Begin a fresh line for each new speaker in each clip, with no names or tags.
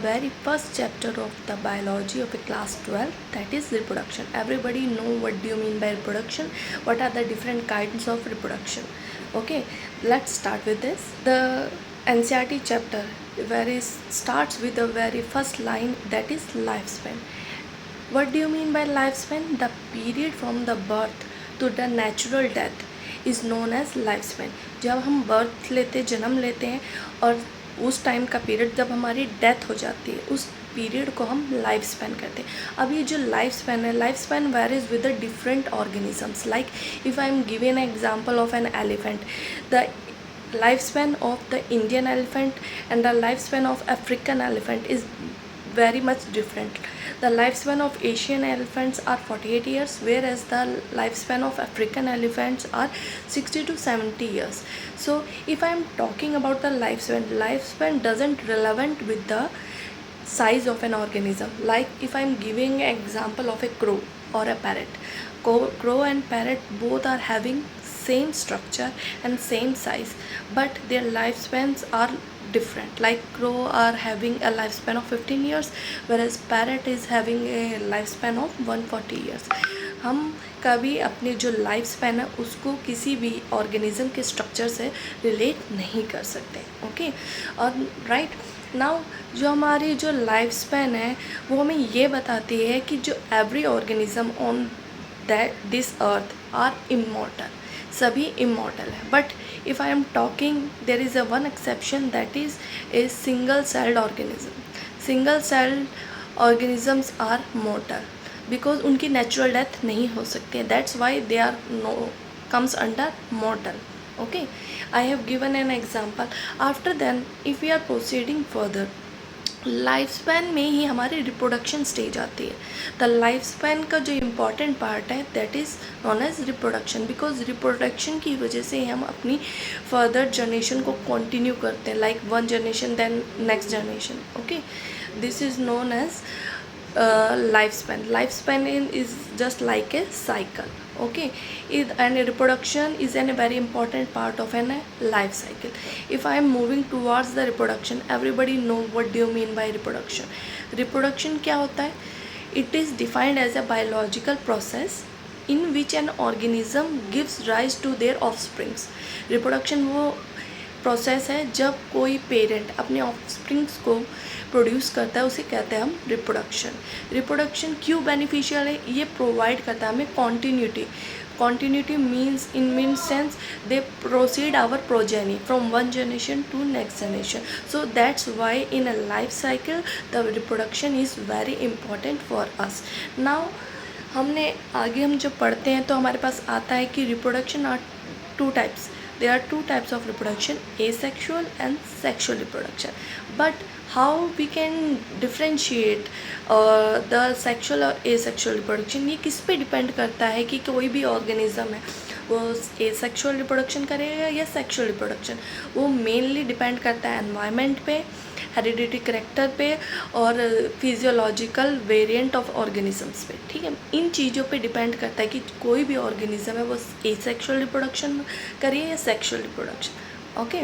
very first chapter of the biology of a class 12, that is reproduction. Everybody know what do you mean by reproduction, what are the different kinds of reproduction. Okay, let's start with this. The NCERT chapter where it starts with the very first line, that is lifespan. What do you mean by lifespan? The period from the birth to the natural death is known as life span. जब हम birth लेते जन्म लेते हैं और उस time का period जब हमारी डेथ हो जाती है, उस पीरियड को हम लाइफ स्पैन कहते हैं. अब ये जो लाइफ स्पैन है, life span varies with the different organisms. Like if I am giving an example of an elephant, the lifespan of the Indian elephant and the lifespan of African elephant is very much different. The lifespan of Asian elephants are 48 years, whereas the lifespan of African elephants are 60 to 70 years. So if I am talking about the lifespan doesn't relevant with the size of an organism. Like if I am giving an example of a crow or a parrot, crow and parrot both are having same structure and same size, but their lifespans are different. Like crow are having a lifespan of 15 years, whereas parrot is having a lifespan of 140 years. हम कभी अपने जो life span है उसको किसी भी organism के structure से रिलेट नहीं कर सकते. ओके, और राइट नाउ जो हमारी जो लाइफ स्पैन है वो हमें ये बताती है कि जो every organism on that this earth are immortal, सभी इमॉर्टल है. But if I am talking, there is a one exception, that is a single celled organism. Single celled organisms are mortal because उनकी natural death नहीं हो सकती है. That's why they are no comes under mortal. Okay, I have given an example. After then if we are proceeding further, life span में ही हमारी reproduction stage आती है. द लाइफ स्पैन का जो इम्पॉर्टेंट पार्ट है that is known as reproduction, because reproduction की वजह से हम अपनी फर्दर जनरेशन को कंटिन्यू करते हैं. Like one generation then next generation. Okay, this is known as lifespan. Lifespan is just like a cycle. Okay, and reproduction is a very important part of a life cycle. If I am moving towards the reproduction, everybody know what do you mean by reproduction. Reproduction क्या होता है? It is defined as a biological process in which an organism gives rise to their offsprings. Reproduction वो process है जब कोई parent अपने offsprings को produce करता है, उसे कहते हैं हम रिप्रोडक्शन. रिप्रोडक्शन क्यों बेनिफिशियल है? ये प्रोवाइड करता है हमें continuity. Continuity means in sense they proceed our progeny from one generation to next generation. So that's why in a life cycle the reproduction is very important for us. Now हमने आगे हम जब पढ़ते हैं तो हमारे पास आता है कि reproduction are two types. There are two types of reproduction, asexual and sexual reproduction. But how we can differentiate the sexual और asexual reproduction? ये किस पे डिपेंड करता है कि कोई भी ऑर्गेनिज्म है वो asexual reproduction करेगा या sexual reproduction. वो मेनली डिपेंड करता है एनवायरनमेंट पे, हेरिडिटी करेक्टर पे और फिजियोलॉजिकल वेरिएंट ऑफ ऑर्गेनिजम्स पे. ठीक है, इन चीज़ों पे डिपेंड करता है कि कोई भी ऑर्गेनिज्म है वो एसेक्सुअल रिप्रोडक्शन करिए या sexual reproduction. Okay,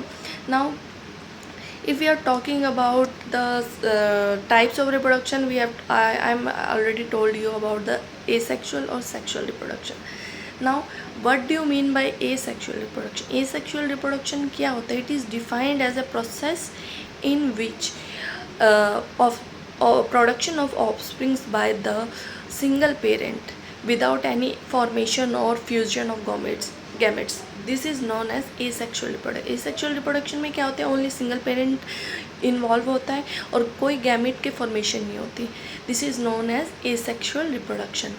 now if we are talking about the types of reproduction, we have I'm already told you about the asexual or sexual reproduction. Now what do you mean by asexual reproduction? Asexual reproduction क्या होता है? It is defined as a process in which of production of offsprings by the single parent without any formation or fusion of gametes. This is known as asexual reproduction. Asexual reproduction में क्या होता है? Only single parent involve होता है और कोई gamete के formation नहीं होती. This is known as asexual reproduction.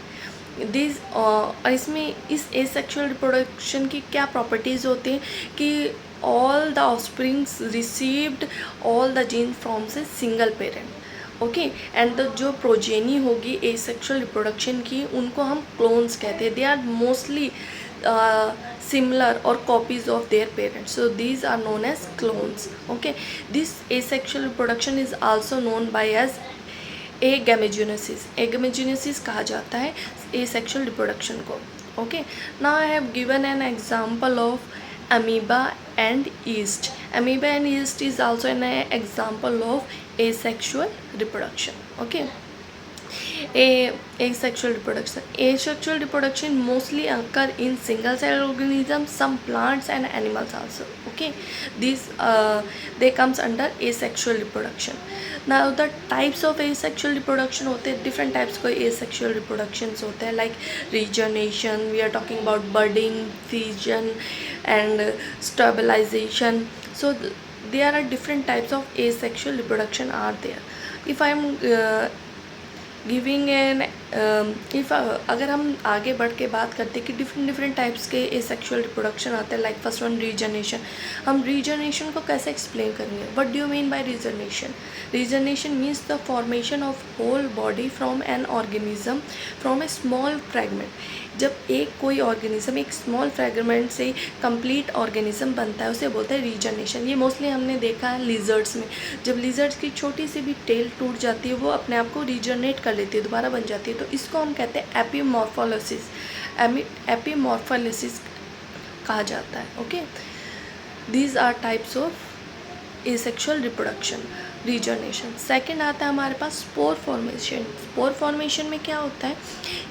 इसमें इस asexual reproduction की क्या प्रॉपर्टीज़ होती हैं कि all the offsprings received all the genes from a single parent. Okay, and जो प्रोजेनी होगी asexual reproduction की उनको हम क्लोन्स कहते हैं. They are mostly similar or copies of their parents, so these are known as clones. Okay, this asexual reproduction is also known by as agamegenesis. Agamegenesis कहा जाता है asexual reproduction को. Okay, now I have given an example of amoeba and yeast. Amoeba and yeast is also an example of asexual reproduction. Okay, asexual reproduction. Asexual reproduction mostly occur in single cell organisms, some plants and animals also. Okay, these they comes under asexual reproduction. Now the types of asexual reproduction होते हैं, different types को asexual reproductions होते हैं, like regeneration, we are talking about budding, fission and stabilization. So there are different types of asexual reproduction are there. If I am giving an if अगर हम आगे बढ़ के बात करते हैं कि डिफरेंट टाइप्स के एसेक्सुअल रिप्रोडक्शन आते हैं, लाइक फर्स्ट वन रीजनरेशन. हम रीजनरेशन को कैसे एक्सप्लेन करेंगे? What do you mean by regeneration? Regeneration means the formation of whole body from an organism from a small fragment. जब कोई ऑर्गेनिज्म एक स्मॉल फ्रैगमेंट से कंप्लीट ऑर्गेनिज्म बनता है, उसे बोलते हैं रीजनरेशन. ये मोस्टली हमने देखा है लिजर्ड्स में. जब लिजर्ड्स की छोटी सी भी टेल टूट जाती है, वो अपने आप को रीजनरेट कर लेती है, दोबारा बन जाती है. तो इसको हम कहते हैं एपीमॉर्फोलिसिस. एपीमॉर्फोलिसिस कहा जाता है. Okay, these are types of asexual reproduction, regeneration. Second आता है हमारे पास स्पोर फॉर्मेशन. स्पोर फॉर्मेशन में क्या होता है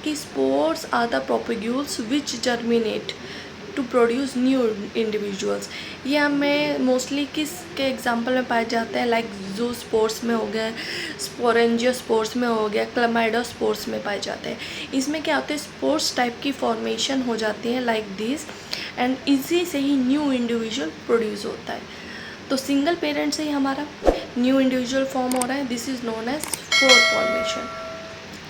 कि spores are the propagules which germinate to produce new individuals. ये हमें मोस्टली किसके एग्जांपल में पाए जाते हैं? लाइक जू स्पोर्स में हो गए, स्पोरेंजियो स्पोर्स में हो गया, क्लमाइडो स्पोर्स में पाए जाते हैं. इसमें क्या होता है, स्पोर्स टाइप की फॉर्मेशन हो जाती है लाइक दिस, एंड इसी से ही न्यू इंडिविजुअल प्रोड्यूस होता है. तो सिंगल पेरेंट से ही हमारा न्यू इंडिविजुअल फॉर्म हो रहा है. This is known as spore formation.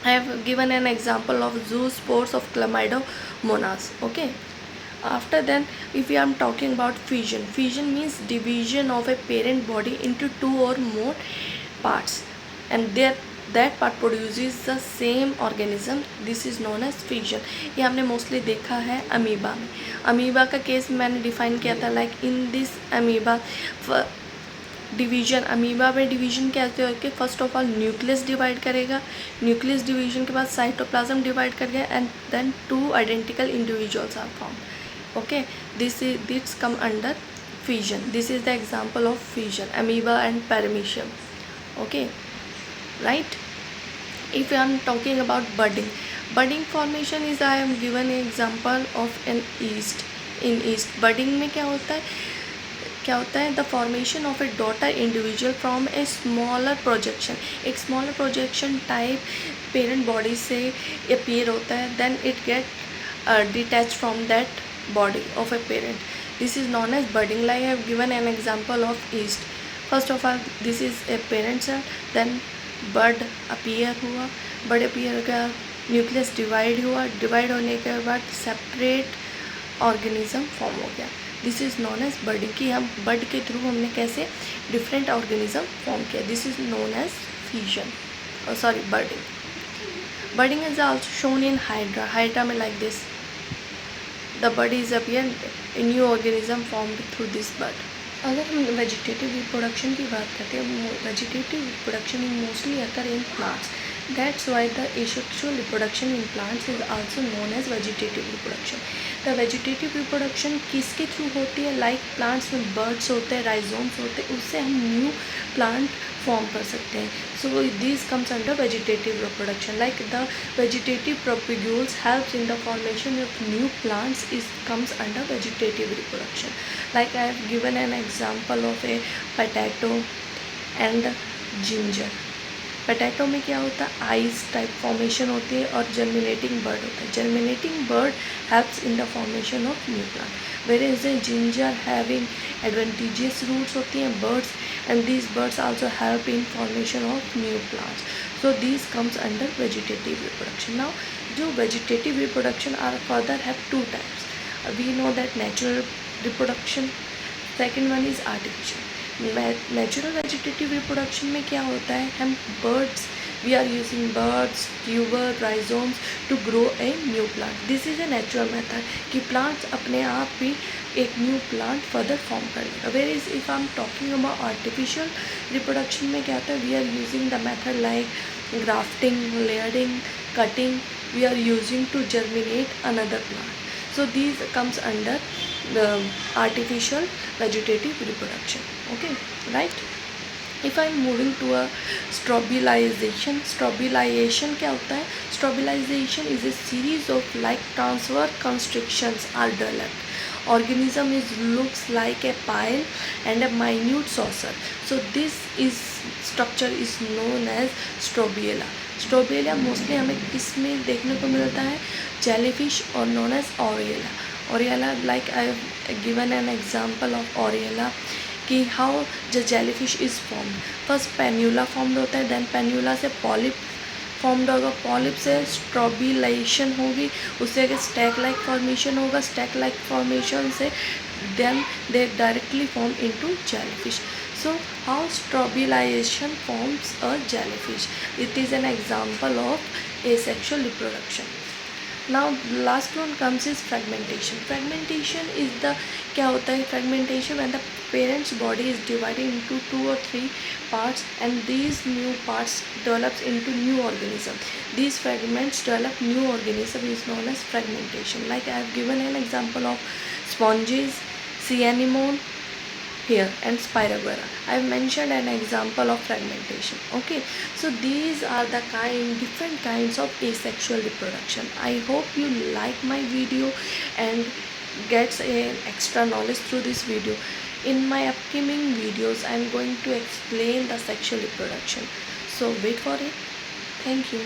I have given an example of zoospores of Chlamydomonas. Okay. After then, if we are talking about fission, fission means division of a parent body into two or more parts, and that part produces the same organism. This is known as fission. ये हमने mostly देखा है amoeba में. Amoeba का case मैंने define किया था, like in this amoeba division. Amoeba में डिवीजन कैसे हो कि first of all nucleus divide करेगा, न्यूक्लियस डिवीजन के बाद साइटोप्लाज्म डिवाइड करेगा, and then two identical individuals are form. Okay, this come under fission. This is the example of fission, amoeba and paramecium. Okay, right? If I am talking about budding formation is, I am given an example of an yeast. In yeast, budding में क्या होता है the formation of a daughter individual from a smaller projection. एक smaller projection type parent body से appear होता है, then it get detach from that body of a parent. This is known as budding. Like I have given an example of yeast. First of all this is a parent cell, then bud appear हुआ, bud appear का nucleus divide हुआ, divide होने के बाद separate organism form हो गया. This is known as budding. कि हम बड के थ्रू हमने कैसे डिफरेंट ऑर्गेनिज्म फॉर्म किया. This is known as fusion, sorry budding. Budding is also shown in hydra. Hydra में like this the bud is appear, a new organism formed through this bud. अगर हम vegetative reproduction की बात करते हैं, vegetative reproduction mostly occur in plants. That's why the asexual reproduction in plants is also known as vegetative reproduction. The vegetative reproduction किसके through होती है? Like plants में बर्ड्स होते हैं, राइजोम्स होते हैं, उससे हम न्यू प्लांट फॉर्म कर सकते हैं. So this comes under vegetative reproduction. Like the vegetative propagules helps in the formation of new plants is comes under vegetative reproduction. Like I have given an example of a potato and ginger. Potato में क्या होता है? Eyes type formation होती है और germinating bud होता है. Germinating bud helps in the formation of new plant. Where is a ginger having adventitious roots होती हैं buds, and these buds also help in formation of new plants. So these comes under vegetative reproduction. Now जो vegetative reproduction are further have two types. We know that natural reproduction, second one is artificial. Natural vegetative reproduction में क्या होता है? हम buds, we are using birds, tuber, rhizomes to grow a new plant. This is a natural method कि plants अपने आप भी एक न्यू प्लांट फर्दर फॉर्म करेगा. Where is if I am talking about artificial reproduction में क्या होता है? We are using the method like grafting, layering, cutting. We are using to germinate another plant. So these comes under the artificial vegetative reproduction. Okay, right? If I am moving to a strobilization क्या होता है? Strobilization is a series of like transverse constrictions are developed organism is looks like a pile and a minute saucer, so this is structure is known as strobila. Strobila mostly हमें किस में देखने को मिलता है? जेलीफिश और known as Aurelia. Aurelia like I given an example of Aurelia कि how the jellyfish is formed. First planula formed होता है, देन पेन्यूला से पॉलिप फॉर्म्ड होगा, पॉलिप से स्ट्रोबिलाइजेशन होगी, उससे आगे स्टैक लाइक फॉर्मेशन होगा, स्टैक लाइक फॉर्मेशन से then they directly form into jellyfish. So how strobilization forms a jellyfish? It is an example of asexual reproduction. Now last one comes is fragmentation. Fragmentation is the क्या होता है? Fragmentation when the parent's body is divided into 2 or 3 parts and these new parts develops into new organism. These fragments develop new organism is known as fragmentation. Like I have given an example of sponges, sea anemone here and Spirogyra. I have mentioned an example of fragmentation. Okay, so these are the different kinds of asexual reproduction. I hope you like my video and gets an extra knowledge through this video. In my upcoming videos I am going to explain the sexual reproduction, so wait for it. Thank you.